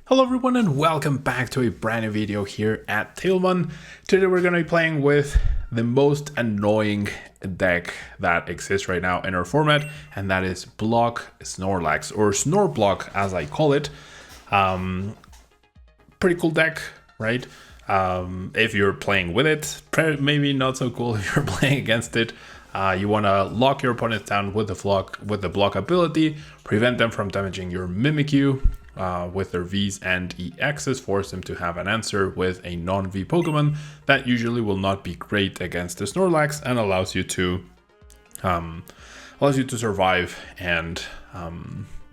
Hello everyone and welcome back to a brand new video here at tablemon. Today we're going to be playing with the most annoying deck that exists right now in our format, and that is Block Snorlax, or Snorblock as I call it. Pretty cool deck, right? If you're playing with it, maybe not so cool if you're playing against it. You want to lock your opponents down with the block ability, prevent them from damaging your Mimikyu with their V's and EXs, force them to have an answer with a non-V Pokemon that usually will not be great against the Snorlax, and allows you to survive and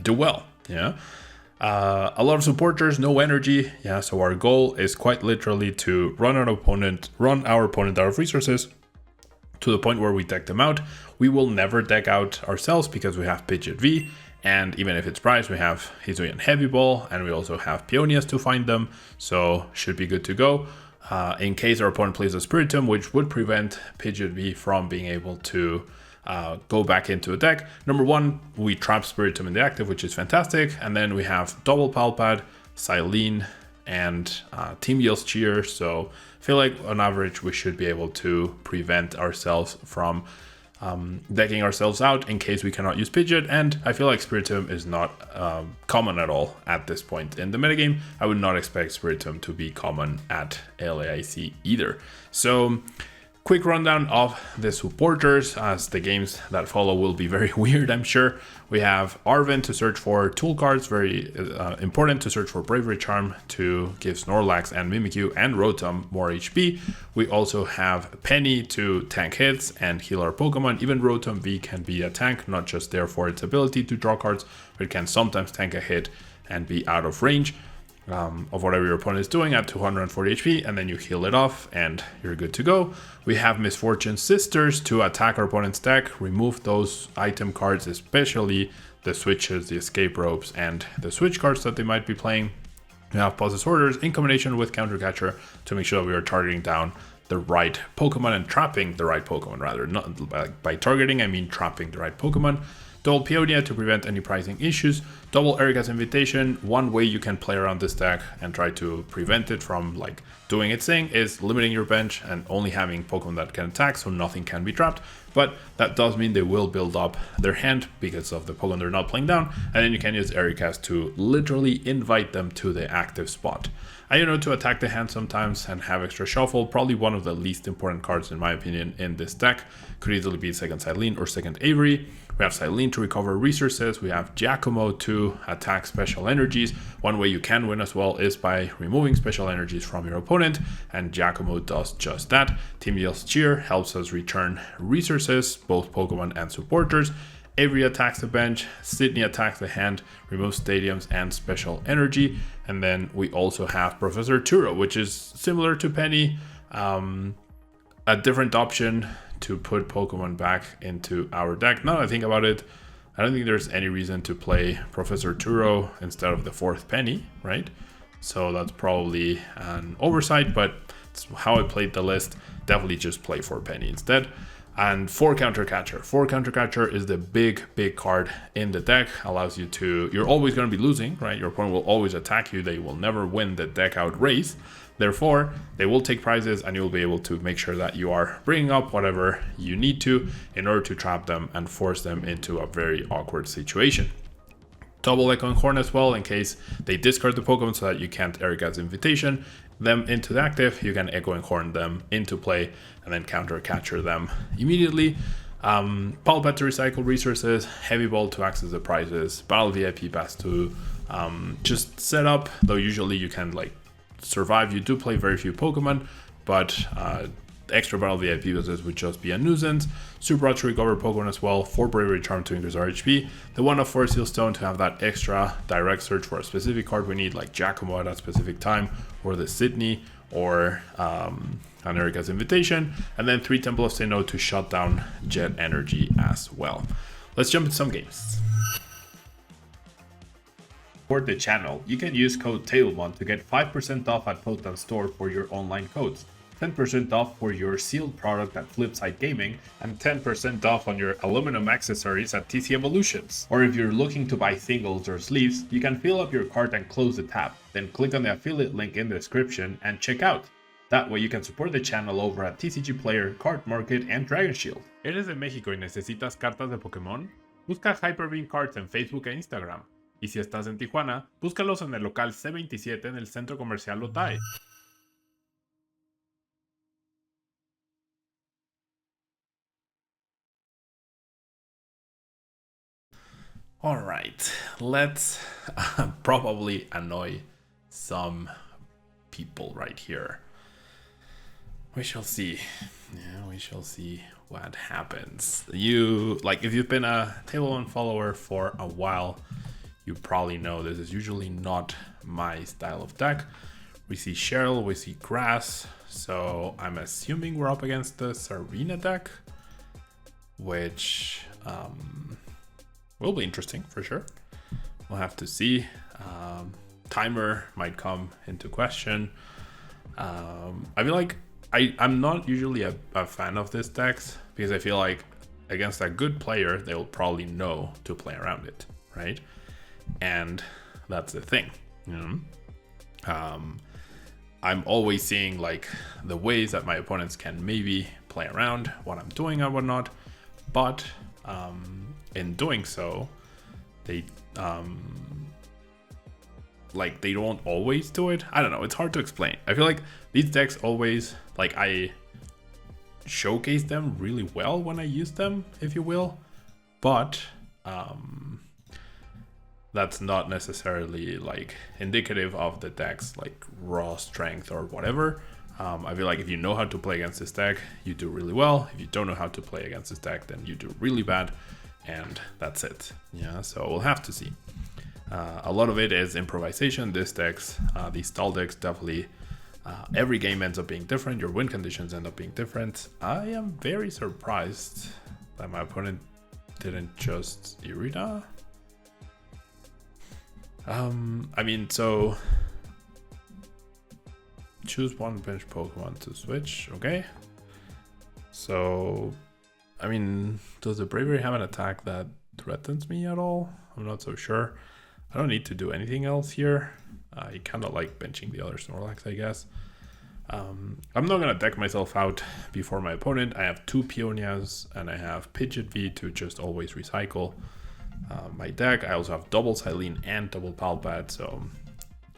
do well. Yeah. A lot of supporters, no energy. Yeah. So our goal is quite literally to run our opponent out of resources, to the point where we deck them out. We will never deck out ourselves because we have Pidgeot V, and even if it's priced, we have Hisuian Heavy Ball, and we also have Peonias to find them, so should be good to go. In case our opponent plays a Spiritomb, which would prevent Pidgeot V from being able to go back into a deck. Number one, we trap Spiritomb in the active, which is fantastic, and then we have double Pal Pad, Cyllene, and Team Yell's Cheer, so I feel like on average we should be able to prevent ourselves from decking ourselves out in case we cannot use Pidgeot. And I feel like Spiritomb is not common at all at this point in the metagame. I would not expect Spiritomb to be common at LAIC either. So quick rundown of the supporters, as the games that follow will be very weird, I'm sure. We have Arven to search for tool cards, very important to search for Bravery Charm to give Snorlax and Mimikyu and Rotom more HP. We also have Penny to tank hits and heal our Pokemon. Even Rotom V can be a tank, not just there for its ability to draw cards, but it can sometimes tank a hit and be out of range of whatever your opponent is doing at 240 HP, and then you heal it off and you're good to go. We have Misfortune Sisters to attack our opponent's deck, remove those item cards, especially the switches, the escape ropes, and the switch cards that they might be playing. We have Possess Orders in combination with Counter Catcher to make sure that we are targeting down the right Pokemon and trapping the right Pokemon, rather. Not by targeting, I mean trapping the right Pokemon. Double Peonia to prevent any pricing issues. Double Erika's Invitation. One way you can play around this deck and try to prevent it from doing its thing is limiting your bench and only having Pokemon that can attack, so nothing can be trapped. But that does mean they will build up their hand because of the Pokemon they're not playing down, and then you can use Erika's to literally invite them to the active spot. Iono to attack the hand sometimes and have extra shuffle, probably one of the least important cards in my opinion in this deck. Could easily be second Cyllene or second Avery. We have Cyllene to recover resources. We have Giacomo to attack special energies. One way you can win as well is by removing special energies from your opponent, and Giacomo does just that. Team Yell's Cheer helps us return resources, both Pokemon and supporters. Avery attacks the bench, Sidney attacks the hand, removes stadiums and special energy. And then we also have Professor Turo, which is similar to Penny, a different option to put Pokemon back into our deck. Now that I think about it, I don't think there's any reason to play Professor Turo instead of the fourth Penny, right? So that's probably an oversight, but it's how I played the list. Definitely just play for Penny instead. And 4 Counter Catcher. 4 Counter Catcher is the big card in the deck. Allows you to, you're always going to be losing, right? Your opponent will always attack you. They will never win the deck out race. Therefore, they will take prizes, and you'll be able to make sure that you are bringing up whatever you need to in order to trap them and force them into a very awkward situation. Double Echoing Horn as well, in case they discard the Pokemon so that you can't Erika's Invitation them into the active. You can Echoing Horn them into play and then Counter Catcher them immediately. Pal Pad to recycle resources, Heavy Ball to access the prizes, Battle VIP Pass to just set up, though usually you can survive. You do play very few Pokemon, but extra Battle VIP passes would just be a nuisance. Super Rod to recover Pokemon as well, for Bravery Charm to increase our HP. The one of Force Seal Stone to have that extra direct search for a specific card we need, like Giacomo at a specific time, or the Sidney, or an Erika's Invitation. And then 3 Temple of Sinnoh to shut down Jet Energy as well. Let's jump into some games. Support the channel, you can use code tablemon to get 5% off at Potent Store for your online codes. 10% off for your sealed product at Flipside Gaming, and 10% off on your aluminum accessories at TC Evolutions. Or if you're looking to buy singles or sleeves, you can fill up your cart and close the tab, then click on the affiliate link in the description and check out. That way you can support the channel over at TCG Player, Card Market, and Dragon Shield. ¿Eres de México y necesitas cartas de Pokémon? Busca Hyperbeam Cards en Facebook e Instagram. Y si estás en Tijuana, búscalos en el local C27 en el Centro Comercial Otay. Alright, let's probably annoy some people right here. We shall see. Yeah, we shall see what happens. If you've been a tablemon follower for a while, you probably know this is usually not my style of deck. We see Cheryl, we see Grass, so I'm assuming we're up against the Serena deck, which will be interesting for sure. We'll have to see. Timer might come into question. I feel like I'm not usually a fan of this deck because I feel like against a good player, they will probably know to play around it, right? And that's the thing. You know? I'm always seeing like the ways that my opponents can maybe play around what I'm doing and whatnot, but in doing so, they they don't always do it. I don't know, it's hard to explain. I feel like these decks always, I showcase them really well when I use them, if you will, but that's not necessarily indicative of the deck's raw strength or whatever. I feel like if you know how to play against this deck, you do really well. If you don't know how to play against this deck, then you do really bad, and that's it. Yeah, so we'll have to see. A lot of it is improvisation. These stall decks definitely, every game ends up being different. Your win conditions end up being different. I am very surprised that my opponent didn't just Erika. So choose one bench Pokemon to switch. Okay. So, does the Bravery have an attack that threatens me at all? I'm not so sure. I don't need to do anything else here. I kind of like benching the other Snorlax, I guess. I'm not going to deck myself out before my opponent. I have 2 Peonias and I have Pidgeot V to just always recycle my deck. I also have double Cyllene and double Pal Pad, so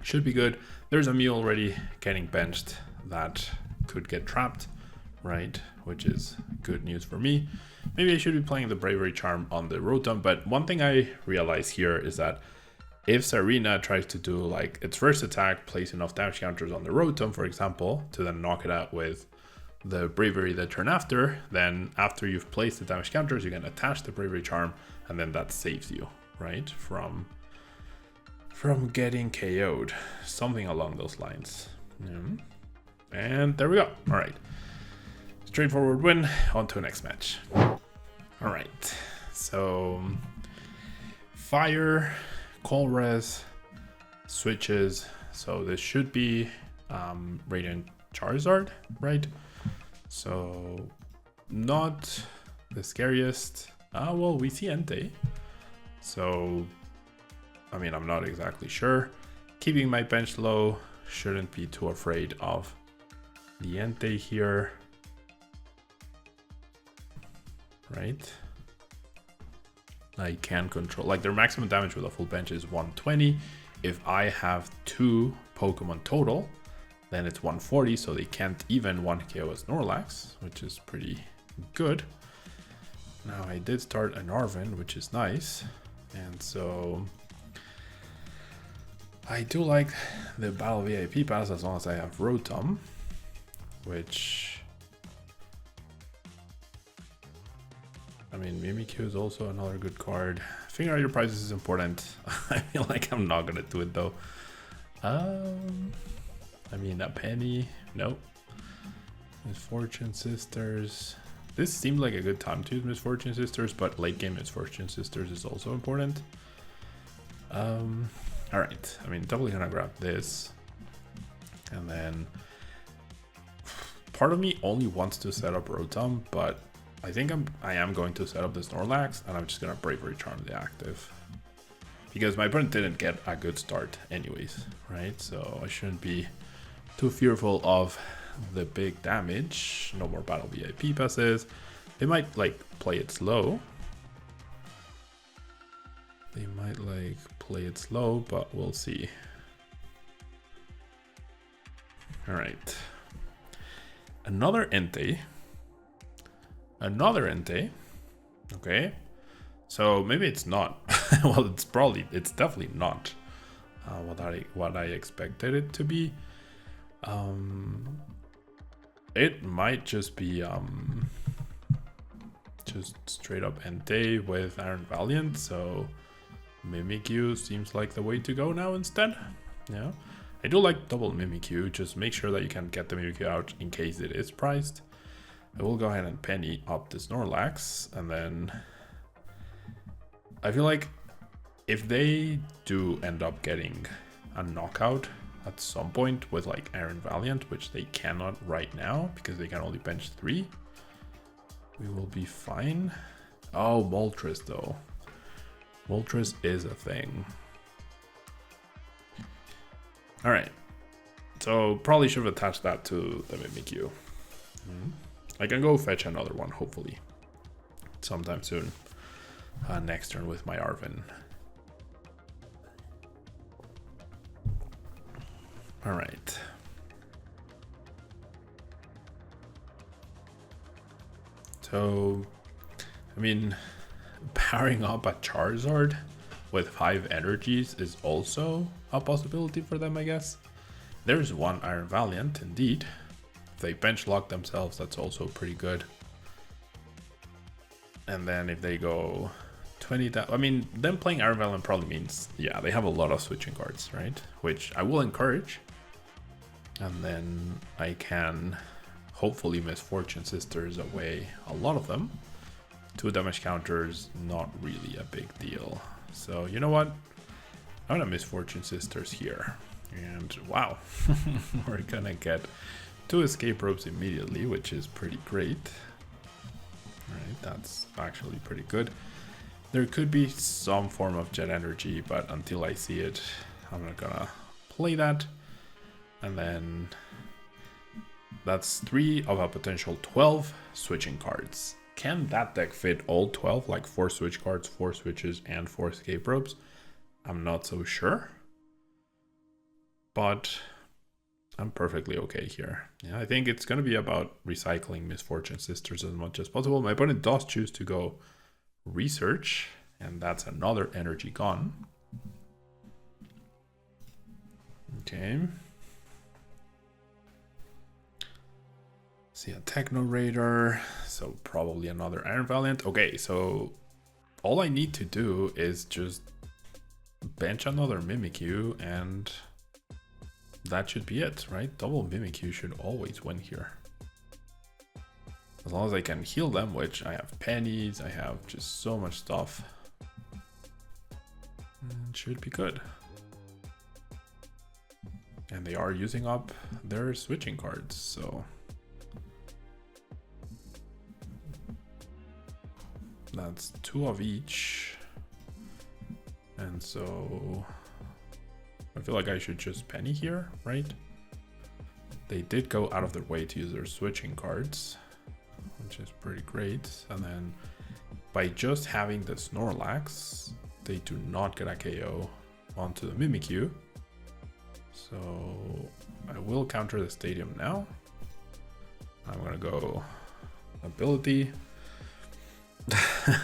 should be good. There's a Mew already getting benched that could get trapped, right? Which is good news for me. Maybe I should be playing the Bravery Charm on the Rotom, but one thing I realize here is that if Serena tries to do its first attack, place enough damage counters on the Rotom, for example, to then knock it out with the Bravery the turn after, then after you've placed the damage counters, you can attach the Bravery Charm, and then that saves you, right? From getting KO'd. Something along those lines. Yeah. And there we go. All right. Straightforward win. On to next match. All right. So, Fire, Call Res, switches. So this should be Radiant Charizard, right? So not the scariest. Well, we see Entei. So, I'm not exactly sure. Keeping my bench low, shouldn't be too afraid of the Entei here. Right? I can control, their maximum damage with a full bench is 120. If I have 2 Pokemon total, then it's 140, so they can't even 1KO a Snorlax, which is pretty good. Now I did start an Arven, which is nice, and so I do like the Battle VIP Pass as long as I have Rotom, which Mimikyu is also another good card. Figuring out your prices is important. I feel like I'm not gonna do it though. A Penny, nope. Misfortune Sisters. This seemed like a good time to use Misfortune Sisters, but late game Misfortune Sisters is also important. Alright, definitely gonna grab this. And then part of me only wants to set up Rotom, but I think I am going to set up the Snorlax, and I'm just gonna Bravery Charm the active. Because my opponent didn't get a good start anyways, right? So I shouldn't be too fearful of the big damage. No more Battle VIP passes. They might like play it slow. They might like play it slow, but we'll see. All right. Another Entei. Another Entei. Okay. So maybe it's not. Well, it's definitely not what I expected it to be. It might just be just straight up Entei with Iron Valiant. So Mimikyu seems like the way to go now instead. Yeah, I do like double Mimikyu. Just make sure that you can get the Mimikyu out in case it is priced. I will go ahead and Penny up the Snorlax, and then I feel like if they do end up getting a knockout at some point with like Iron Valiant, which they cannot right now because they can only bench 3, we will be fine. Oh, Moltres though. Moltres is a thing. All right. So probably should have attached that to the Mimikyu. I can go fetch another one, hopefully, sometime soon. Next turn with my Arven. All right. So, I mean, powering up a Charizard with 5 energies is also a possibility for them, I guess. There's one Iron Valiant, indeed. If they bench lock themselves, that's also pretty good. And then if they go 20, I mean, them playing Iron Valiant probably means, yeah, they have a lot of switching cards, right? Which I will encourage. And then I can hopefully Misfortune Sisters away a lot of them. 2 damage counters, not really a big deal. So you know what? I'm gonna Misfortune Sisters here. And wow, we're gonna get 2 escape ropes immediately, which is pretty great. Alright, that's actually pretty good. There could be some form of jet energy, but until I see it, I'm not gonna play that. And then that's 3 of a potential 12 switching cards. Can that deck fit all 12, like 4 switch cards, 4 switches, and 4 escape ropes? I'm not so sure, but I'm perfectly okay here. Yeah, I think it's going to be about recycling Misfortune Sisters as much as possible. My opponent does choose to go Research, and that's another energy gone. Okay. See a Techno Raider, so probably another Iron Valiant. Okay, so all I need to do is just bench another Mimikyu, and that should be it, right? Double Mimikyu should always win here. As long as I can heal them, which I have pennies, I have just so much stuff. It should be good. And they are using up their switching cards, so that's 2 of each. And so I feel like I should just penny here, right? They did go out of their way to use their switching cards, which is pretty great. And then by just having the Snorlax, they do not get a KO onto the Mimikyu. So I will counter the stadium now. I'm gonna go ability.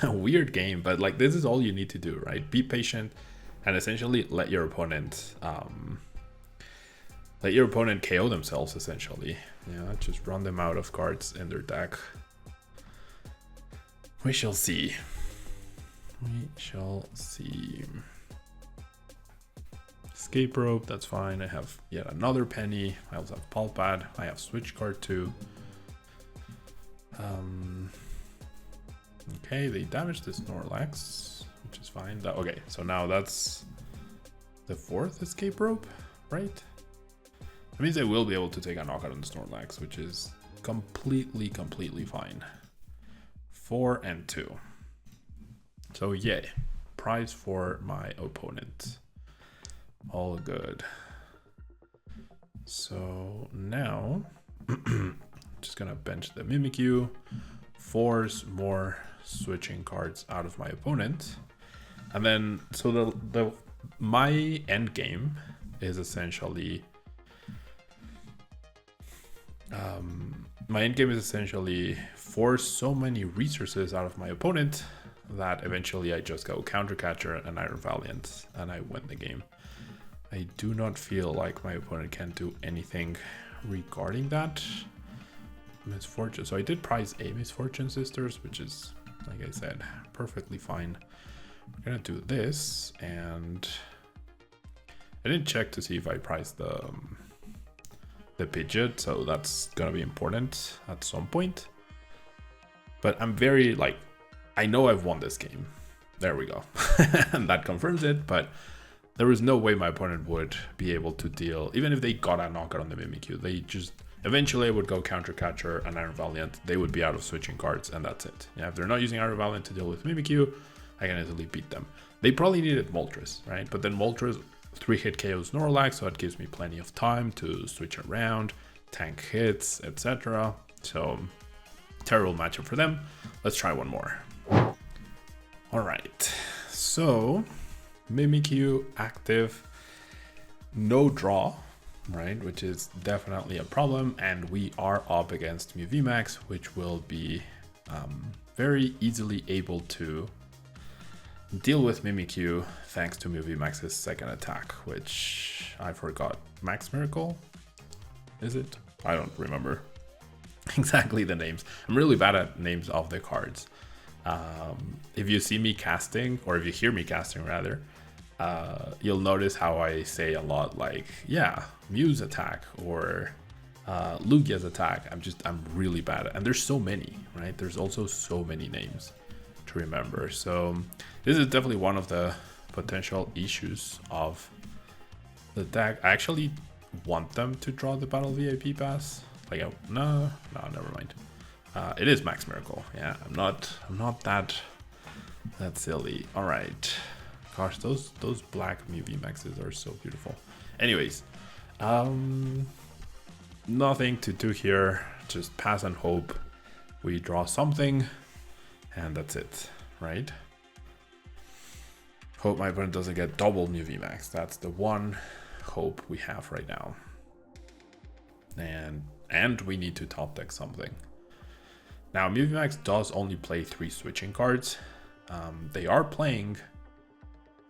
Weird game, but like this is all you need to do, right? Be patient and essentially let your opponent KO themselves, essentially. Yeah, just run them out of cards in their deck. We shall see. We shall see. Escape rope, that's fine. I have yet another penny. I also have Pal Pad. I have Switch Cart too. Okay, they damaged the Snorlax, which is fine. Okay, so now that's the 4th escape rope, right? That means they will be able to take a knockout on the Snorlax, which is completely fine. 4 and 2. So yay. Prize for my opponent. All good. So now, just gonna bench the Mimikyu, force more switching cards out of my opponent. And then, so my end game is essentially, force so many resources out of my opponent that eventually I just go Counter Catcher and Iron Valiant and I win the game. I do not feel like my opponent can do anything regarding that. Misfortune. So I did prize a Misfortune Sisters, which is, like I said, perfectly fine. We're gonna do this, and I didn't check to see if I priced the Pidgeot, so that's gonna be important at some point. But I'm very, like, I know I've won this game. There we go. And that confirms it, but there was no way my opponent would be able to deal, even if they got a knockout on the Mimikyu. They just, eventually I would go Counter Catcher and Iron Valiant. They would be out of switching cards, and that's it. Yeah, if they're not using Iron Valiant to deal with Mimikyu, I can easily beat them. They probably needed Moltres, right? But then Moltres 3-hit KO Snorlax, so it gives me plenty of time to switch around, tank hits, etc. So, terrible matchup for them. Let's try one more. All right, so Mimikyu active, no draw, right? Which is definitely a problem, and we are up against Mew VMAX, which will be very easily able to deal with Mimikyu thanks to Mew VMAX's second attack, which I forgot. Max Miracle? Is it? I don't remember exactly the names. I'm really bad at names of the cards. If you see me casting, or if you hear me casting rather, you'll notice how I say a lot like, yeah, Mew's attack or Lugia's attack. I'm really bad at, and there's so many, right? There's also so many names to remember. So this is definitely one of the potential issues of the deck. I actually want them to draw the Battle VIP Pass. Like, no, never mind. It is Max Miracle. Yeah, I'm not that silly. All right. Gosh, those black Mew VMAXs are so beautiful. Anyways, nothing to do here. Just pass and hope we draw something, and that's it, right? Hope my opponent doesn't get double Mew VMAX. That's the one hope we have right now. And we need to top deck something. Now, Mew VMAX does only play 3 switching cards. They are playing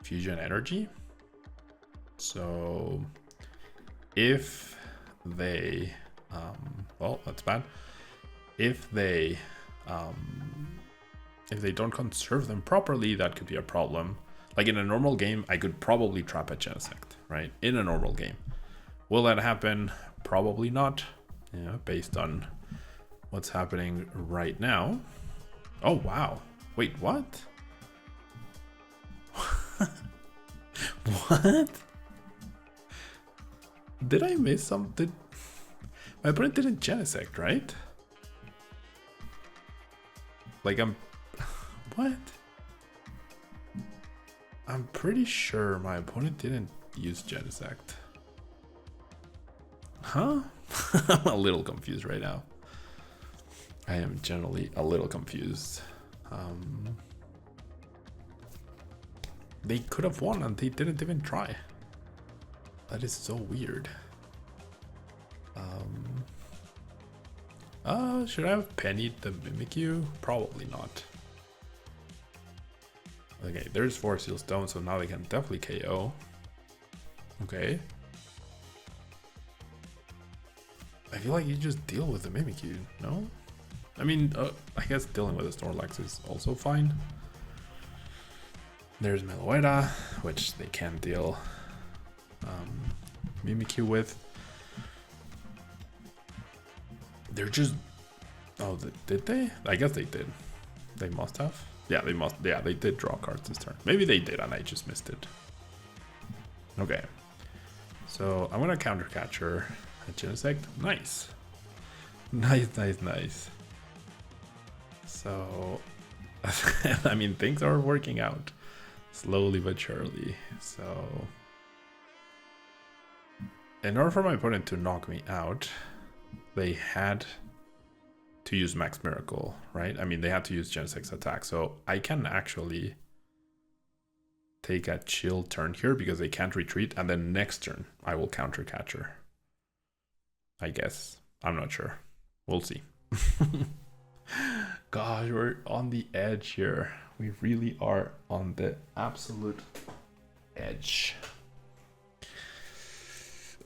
Fusion Energy. So if they, well, that's bad. If they don't conserve them properly, that could be a problem. Like in a normal game, I could probably trap a Genesect, right? In a normal game. Will that happen? Probably not. Yeah, based on what's happening right now. Oh, wow. Wait, what? What? Did I miss something? My opponent didn't Genesect, right? Like, what? I'm pretty sure my opponent didn't use Genesect. Huh? I'm a little confused right now. I am generally a little confused. They could have won and they didn't even try. That is so weird. Should I have Penny the Mimikyu? Probably not. Okay, there's 4 Seal Stone, so now they can definitely KO. Okay. I feel like you just deal with the Mimikyu, no? I mean, I guess dealing with the Snorlax is also fine. There's Meloetta, which they can deal Mimikyu with. They're just... Oh, did they? I guess they did. They must have. Yeah, they must. Yeah, they did draw cards this turn. Maybe they did and I just missed it. Okay. So I'm going to Counter Catcher a Genesect. Nice. Nice. So, I mean, things are working out slowly but surely. So, in order for my opponent to knock me out, they had to use Max Miracle, right? I mean, they had to use Gen 6 attack. So I can actually take a chill turn here because they can't retreat. And then next turn, I will counter Catcher. I guess. I'm not sure. We'll see. Gosh, we're on the edge here. We really are on the absolute edge.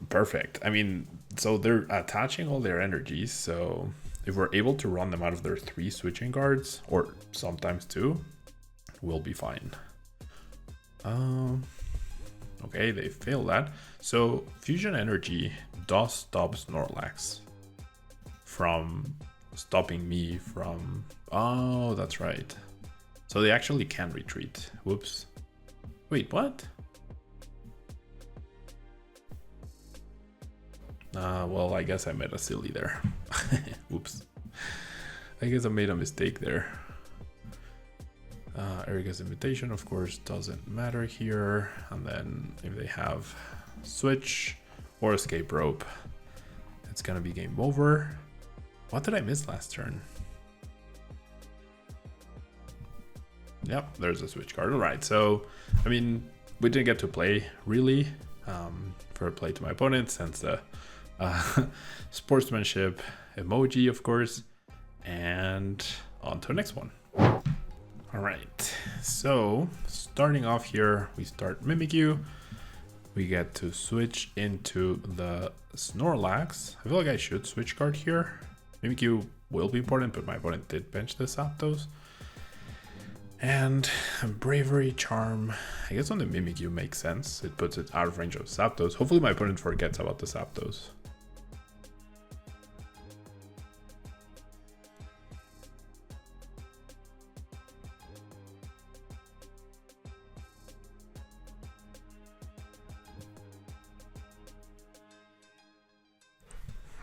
Perfect. I mean, so they're attaching all their energies. So if we're able to run them out of their 3 switching guards, or sometimes 2, we'll be fine. Okay, they failed that. So Fusion Energy does stop Snorlax from stopping me from... Oh, that's right. So they actually can retreat. Whoops. Wait, what? Well, I guess I made a silly there. Whoops. I guess I made a mistake there. Erika's invitation, of course, doesn't matter here. And then if they have switch or escape rope, it's gonna be game over. What did I miss last turn? Yep, there's a switch card. All right, so, I mean, we didn't get to play, really, for a play to my opponent, since the sportsmanship emoji, of course, and on to the next one. All right, so starting off here, we start Mimikyu. We get to switch into the Snorlax. I feel like I should switch card here. Mimikyu will be important, but my opponent did bench the Zapdos. And Bravery Charm, I guess on the Mimikyu makes sense. It puts it out of range of Zapdos. Hopefully my opponent forgets about the Zapdos.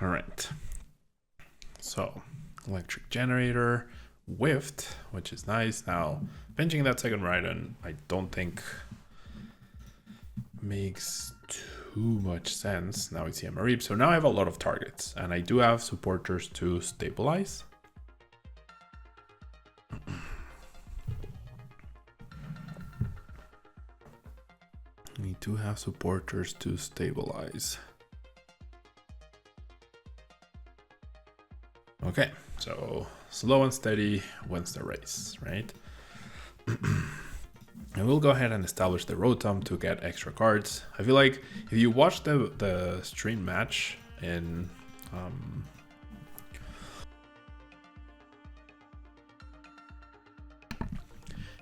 All right, so electric generator, whiffed, which is nice. Now benching that second Raichu, I don't think makes too much sense. Now we see a Mareep, so now I have a lot of targets, and I do have supporters to stabilize. We do have supporters to stabilize. Okay, so slow and steady wins the race, right? And we'll go ahead and establish the Rotom to get extra cards. I feel like if you watch the stream match in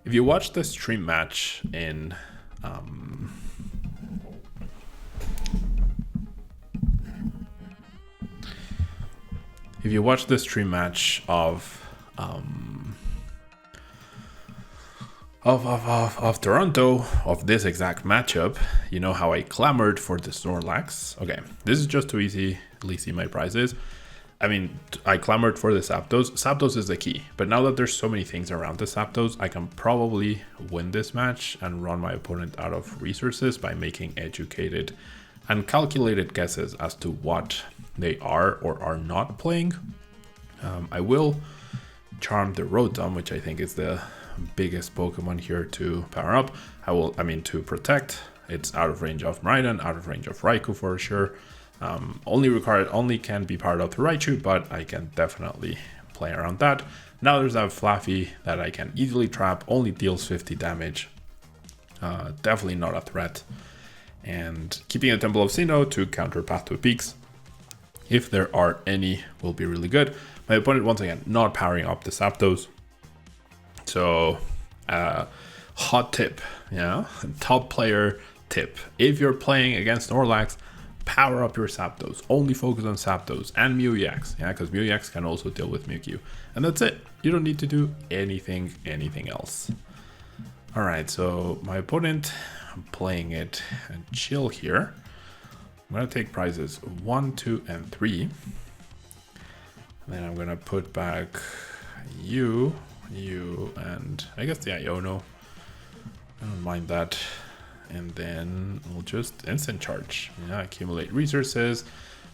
if you watch the stream match in if you watch the stream match of Toronto, of this exact matchup, you know how I clamored for the Snorlax. Okay, this is just too easily see my prizes. I mean, I clamored for the Zapdos. Zapdos is the key, but now that there's so many things around the Zapdos, I can probably win this match and run my opponent out of resources by making educated and calculated guesses as to what they are or are not playing. I will charm the Rotom, which I think is the biggest Pokemon here to power up. To protect. It's out of range of Miraidon, out of range of Raichu for sure. Only can be powered up to Raichu, but I can definitely play around that. Now there's that Fluffy that I can easily trap, only deals 50 damage. Definitely not a threat. And keeping a Temple of Sinnoh to counter Path to Peaks, if there are any, will be really good. My opponent, once again, not powering up the Zapdos. So, hot tip, top player tip. If you're playing against Snorlax, power up your Zapdos. Only focus on Zapdos and Mewx, because Mewx can also deal with Mimikyu. And that's it. You don't need to do anything else. All right, so my opponent, I'm playing it and chill here. I'm gonna take prizes 1, 2, and 3. And then I'm gonna put back you, and I guess the Iono. I don't mind that. And then we'll just instant charge. Yeah, accumulate resources.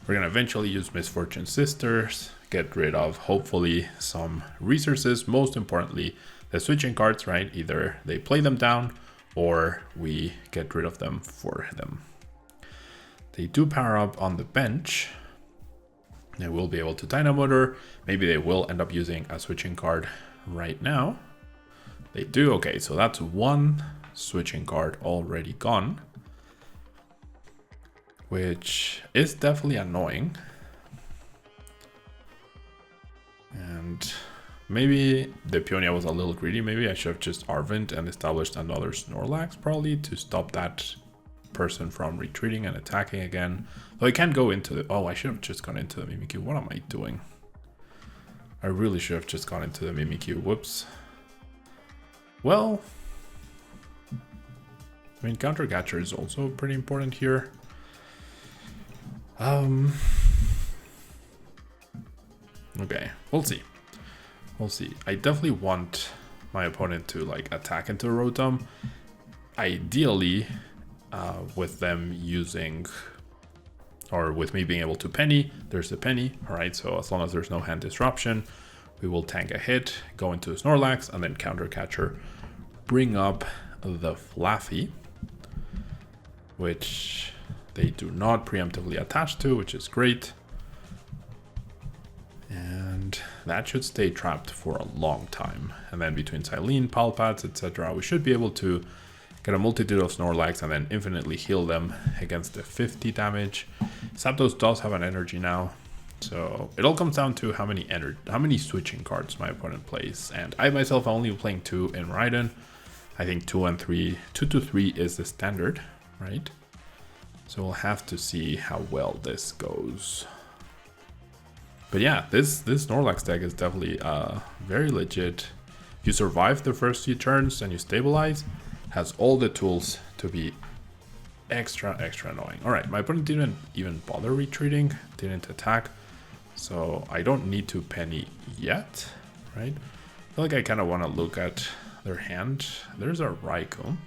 We're gonna eventually use Misfortune Sisters, get rid of hopefully some resources. Most importantly, the switching cards, right? Either they play them down or we get rid of them for them. They do power up on the bench. They will be able to Dynamotor. Maybe they will end up using a switching card right now. They do. Okay, so that's one switching card already gone, which is definitely annoying. And maybe the Peonia was a little greedy. Maybe I should have just Arven and established another Snorlax probably to stop that person from retreating and attacking again. Though I can't go into the... Oh, I should have just gone into the Mimikyu. What am I doing? I really should have just gone into the Mimikyu. Whoops. Well, I mean, Counter Catcher is also pretty important here. Okay, we'll see. We'll see. I definitely want my opponent to like attack into a Rotom. Ideally, with them using, or with me being able to Penny. There's the Penny. All right, so as long as there's no hand disruption, we will tank a hit, go into Snorlax, and then Counter Catcher, bring up the Fluffy, which they do not preemptively attach to, which is great. And that should stay trapped for a long time. And then between Cyllene, Pal Pads, etc., we should be able to get a multitude of Snorlax and then infinitely heal them against the 50 damage. Zapdos does have an energy now. So it all comes down to how many switching cards my opponent plays. And I myself am only playing 2 in Raiden. I think 2 to 3 is the standard, right? So we'll have to see how well this goes. But yeah, this Snorlax deck is definitely very legit. If you survive the first few turns and you stabilize, has all the tools to be extra annoying. All right, my opponent didn't even bother retreating, didn't attack. So I don't need to Penny yet, right? I feel like I kind of want to look at their hand. There's a Raichu.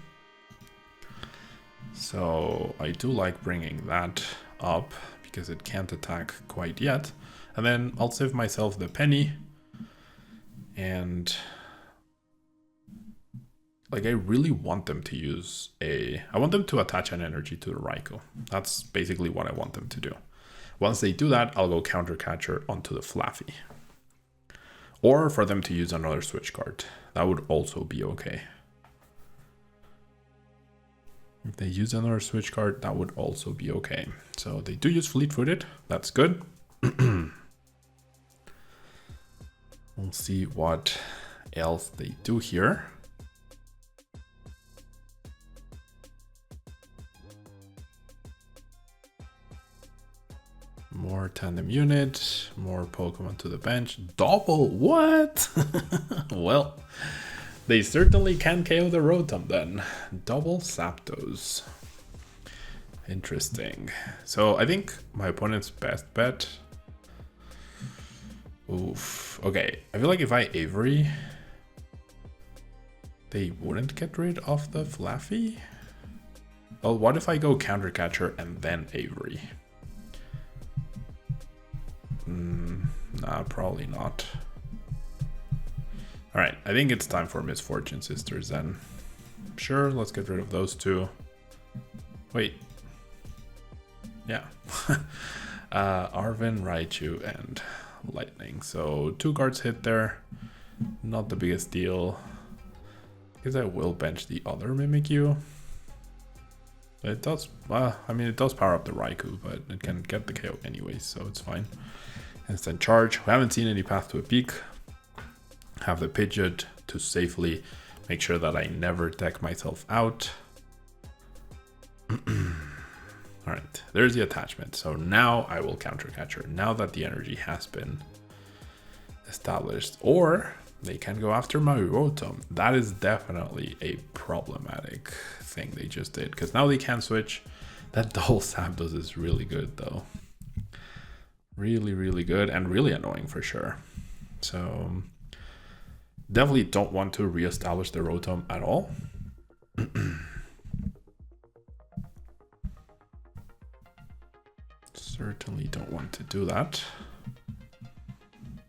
So I do like bringing that up because it can't attack quite yet. And then I'll save myself the Penny. And like I really want them to use I want them to attach an energy to the Raichu. That's basically what I want them to do. Once they do that, I'll go Counter Catcher onto the Fluffy. Or for them to use another switch card. That would also be okay. If they use another switch card, that would also be okay. So they do use Fleet-Footed. That's good. We'll see what else they do here. More tandem unit, more Pokemon to the bench. Double what? Well, they certainly can KO the Rotom then. Double Zapdos. Interesting. So I think my opponent's best bet. Oof. Okay, I feel like if I Avery, they wouldn't get rid of the Fluffy. Well, what if I go Counter Catcher and then Avery? Nah, probably not. All right, I think it's time for Misfortune Sisters then. Sure, let's get rid of those two. Wait. Yeah. Arven, Raichu, and Lightning. So 2 cards hit there. Not the biggest deal. I guess I will bench the other Mimikyu. It does, I mean, it does power up the Raichu, but it can get the KO anyways, so it's fine. Instant charge. We haven't seen any path to a peak. Have the Pidgeot to safely make sure that I never deck myself out. All right, there's the attachment. So now I will Counter Catcher now that the energy has been established. Or they can go after my Rotom. That is definitely a problematic thing they just did, because now they can switch. That double Zapdos is really good though. Really, really good and really annoying for sure. So definitely don't want to reestablish the Rotom at all. Certainly don't want to do that.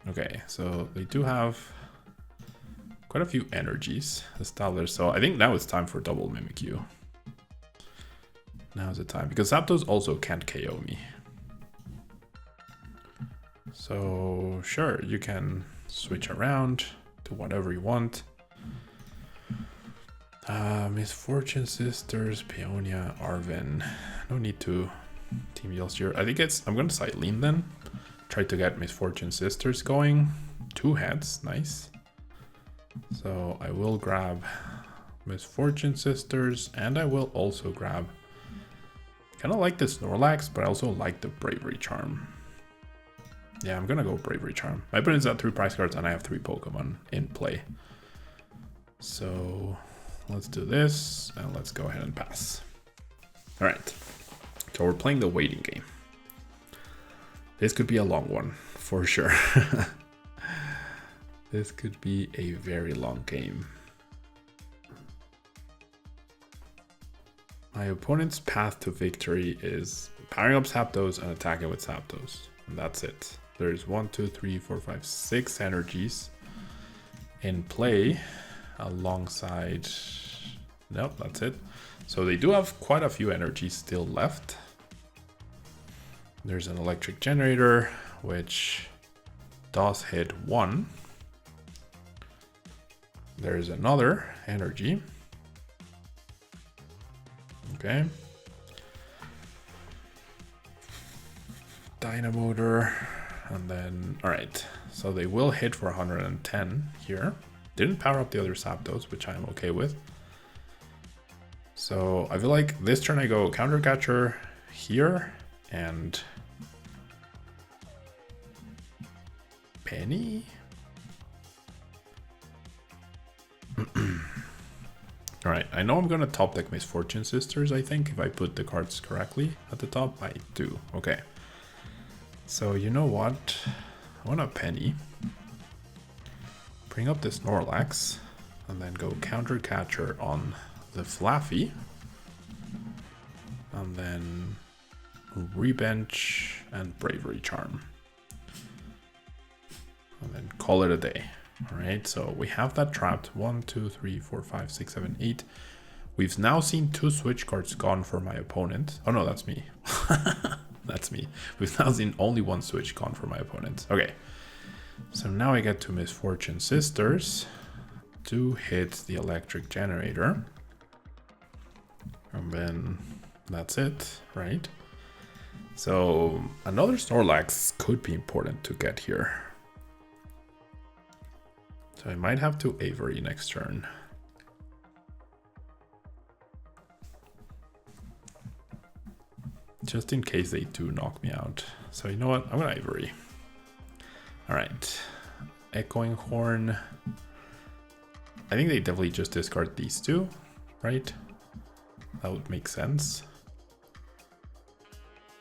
Okay, so they do have quite a few energies established. So I think now it's time for double Mimikyu. Now's the time, because Zapdos also can't KO me. So sure, you can switch around to whatever you want. Misfortune Sisters, Peonia, Arven. No need to team Yells here. I think I'm going to Cyllene then. Try to get Misfortune Sisters going. 2 heads, nice. So I will grab Misfortune Sisters, and I will also grab, kind of like the Snorlax, but I also like the Bravery Charm. Yeah, I'm gonna go Bravery Charm. My opponent's at 3 prize cards and I have 3 Pokemon in play. So let's do this and let's go ahead and pass. All right, so we're playing the waiting game. This could be a long one for sure. This could be a very long game. My opponent's path to victory is powering up Zapdos and attacking with Zapdos. And that's it. There's 1, 2, 3, 4, 5, 6 energies in play alongside. Nope, that's it. So they do have quite a few energies still left. There's an electric generator, which does hit 1. There's another energy. Okay. Dynamotor. And then, all right, so they will hit for 110 here. Didn't power up the other Zapdos, which I'm okay with. So I feel like this turn I go Counter Catcher here and Penny. All right, I know I'm gonna top deck Misfortune Sisters, I think, if I put the cards correctly at the top. I do, okay. So you know what? I want a Penny. Bring up the Snorlax and then go Counter Catcher on the Fluffy. And then Rebench and Bravery Charm. And then call it a day. All right, so we have that trapped. 1, 2, 3, 4, 5, 6, 7, 8. We've now seen 2 switch cards gone for my opponent. Oh no, that's me. That's me. We've now seen only 1 switch gone for my opponent. Okay, so now I get to Misfortune Sisters to hit the electric generator. And then that's it, right? So another Snorlax could be important to get here. So I might have to Avery next turn. Just in case they do knock me out. So you know what? I'm gonna Avery. All right. Echoing Horn. I think they definitely just discard these 2, right? That would make sense.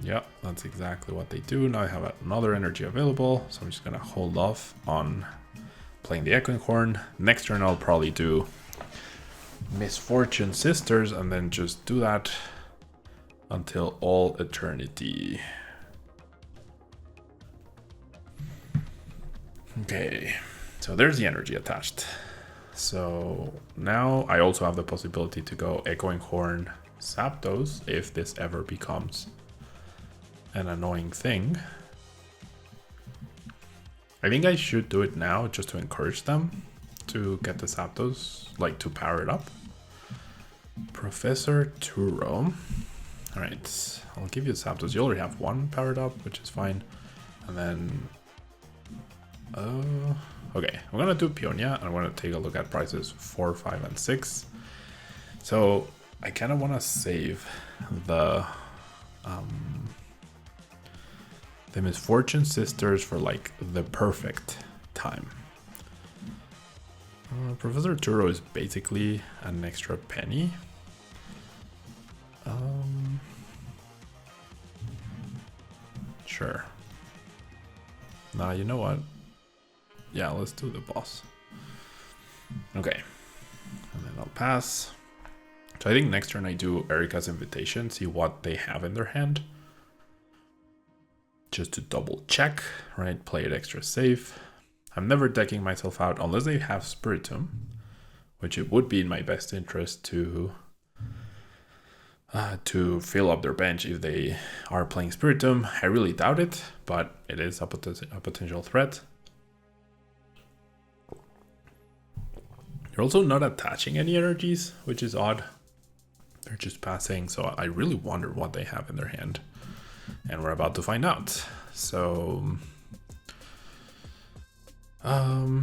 Yeah, that's exactly what they do. Now I have another energy available, so I'm just gonna hold off on playing the Echoing Horn. Next turn I'll probably do Misfortune Sisters and then just do that until all eternity. Okay, so there's the energy attached. So now I also have the possibility to go Echoing Horn Zapdos if this ever becomes an annoying thing. I think I should do it now just to encourage them to get the Zapdos, like to power it up. Professor Turo. All right, I'll give you Zapdos. You already have 1 powered up, which is fine. And then, okay, I'm gonna do Peonia, and I'm gonna take a look at prices 4, 5, and 6. So I kind of want to save the Misfortune Sisters for like the perfect time. Professor Turo is basically an extra penny. Sure. Nah, you know what? Yeah, let's do the boss. Okay. And then I'll pass. So I think next turn I do Erika's Invitation, see what they have in their hand. Just to double check, right? Play it extra safe. I'm never decking myself out unless they have Spiritomb, which it would be in my best interest to fill up their bench if they are playing Spiritomb. I really doubt it, but it is a potential threat. They're also not attaching any energies, which is odd. They're just passing, so I really wonder what they have in their hand. And we're about to find out. So... oh,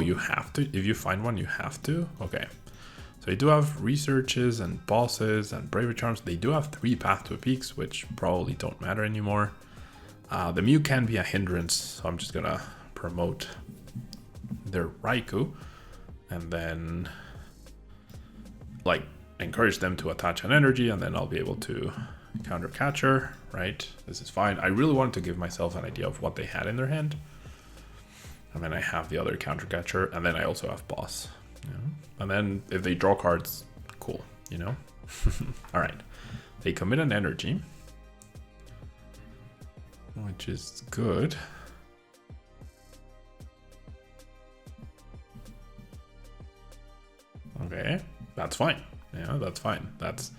you have to? If you find one, you have to? Okay. So they do have researches and bosses and bravery charms. They do have 3 Path to Peaks, which probably don't matter anymore. The Mew can be a hindrance, so I'm just gonna promote their Raichu and then like encourage them to attach an energy, and then I'll be able to counter catcher, right? This is fine. I really wanted to give myself an idea of what they had in their hand. And then I have the other counter catcher, and then I also have boss. You know? And then if they draw cards, cool, you know? All right. They commit an energy, which is good. Okay, that's fine. Yeah, that's fine. That's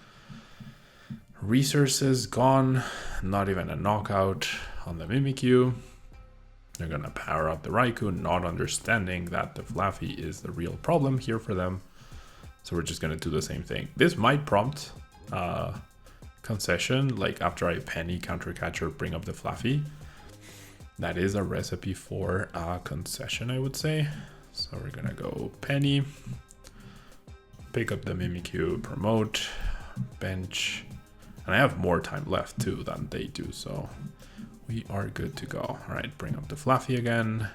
resources gone. Not even a knockout on the Mimikyu. They're gonna power up the Raichu, not understanding that the Fluffy is the real problem here for them. So we're just gonna do the same thing. This might prompt concession, like after I Penny counter catcher, bring up the Fluffy. That is a recipe for a concession, I would say. So we're gonna go Penny, pick up the Mimikyu, promote, bench, and I have more time left too than they do, so we are good to go. All right, bring up the Fluffy again,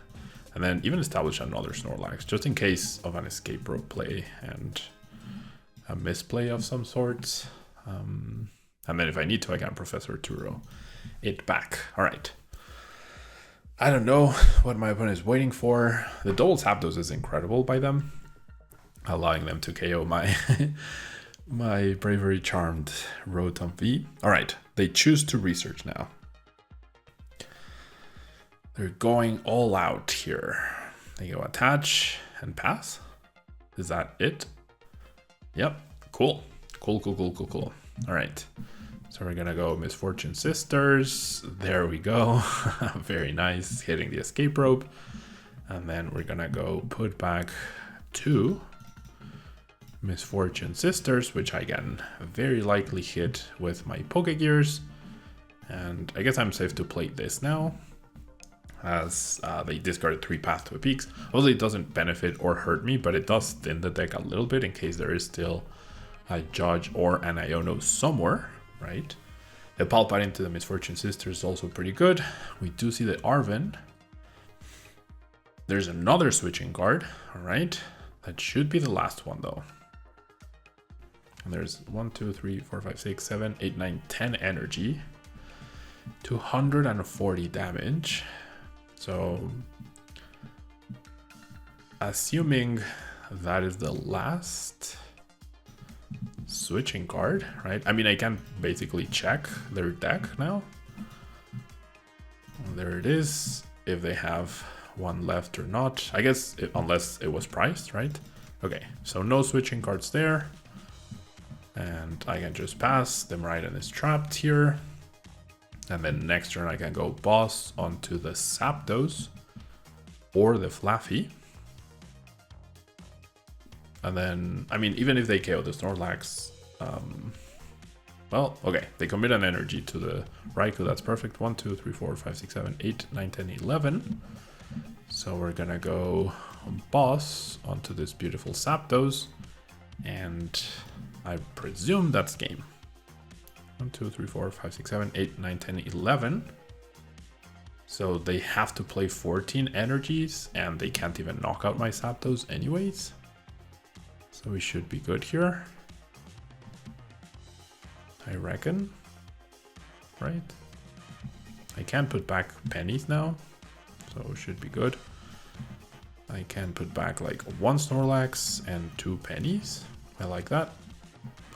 and then even establish another Snorlax, just in case of an escape rope play and a misplay of some sorts. And then if I need to, I can Professor Turo it back. All right. I don't know what my opponent is waiting for. The double Zapdos is incredible by them, allowing them to KO my my Bravery Charmed Rotom V. All right, they choose to research now. They're going all out here. They go attach and pass. Is that it? Yep. Cool. Cool. All right. So we're gonna go Misfortune Sisters. There we go. Very nice. Hitting the escape rope. And then we're gonna go put back 2 Misfortune Sisters, which I can very likely hit with my Pokégears. And I guess I'm safe to play this now, as they discarded 3 Path to Peaks. Obviously it doesn't benefit or hurt me, but it does thin the deck a little bit in case there is still a Judge or an Iono somewhere, right? The Pal Pad into the Misfortune Sisters is also pretty good. We do see the Arven. There's another switching card, all right? That should be the last one though. And there's 1, 2, 3, 4, 5, 6, 7, 8, 9, 10 energy. 240 damage. So, assuming that is the last switching card, right? I mean, I can basically check their deck now. There it is, if they have one left or not. I guess, unless it was priced, right? Okay, so no switching cards there. And I can just pass. The Miraidon is trapped here. And then next turn I can go boss onto the Zapdos or the Fluffy. And then, I mean, even if they KO the Snorlax, well, okay, they commit an energy to the Raichu, that's perfect. 1, 2, 3, 4, 5, 6, 7, 8, 9, 10, 11. So we're gonna go boss onto this beautiful Zapdos, and I presume that's game. 1, 2, 3, 4, 5, 6, 7, 8, 9, 10, 11. So they have to play 14 energies, and they can't even knock out my Zapdos anyways. So we should be good here, I reckon, right? I can put back pennies now, so it should be good. I can put back like 1 Snorlax and 2 pennies. I like that.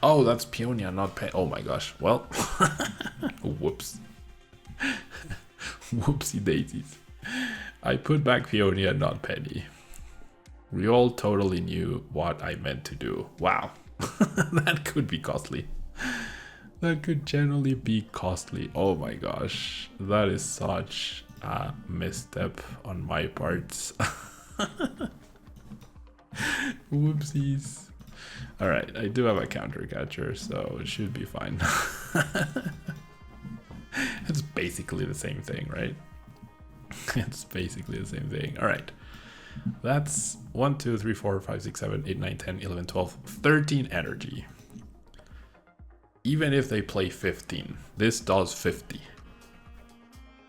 Oh, that's Peonia, not Penny. Oh my gosh. Well, whoops. Whoopsie daisies. I put back Peonia, not Penny. We all totally knew what I meant to do. Wow. That could be costly. That could generally be costly. Oh my gosh. That is such a misstep on my part. Whoopsies. Alright, I do have a counter catcher, so it should be fine. It's basically the same thing, right? It's basically the same thing. Alright. That's 1, 2, 3, 4, 5, 6, 7, 8, 9, 10, 11, 12, 13 energy. Even if they play 15, this does 50.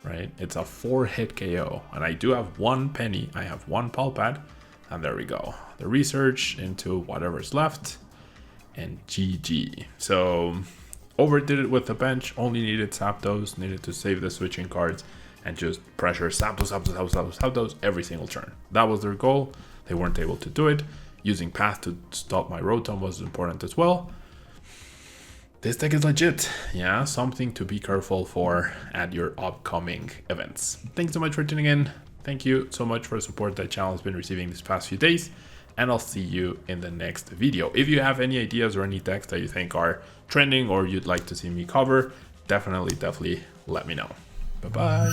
Right? It's a 4-hit KO. And I do have 1 penny. I have 1 Pal Pad. And there we go. The research into whatever's left. And GG. So overdid it with the bench. Only needed Zapdos. Needed to save the switching cards. And just pressure Zapdos every single turn. That was their goal. They weren't able to do it. Using Path to stop my Rotom was important as well. This deck is legit. Yeah, something to be careful for at your upcoming events. Thanks so much for tuning in. Thank you so much for the support that channel has been receiving these past few days. And I'll see you in the next video. If you have any ideas or any decks that you think are trending or you'd like to see me cover, definitely let me know. Bye-bye.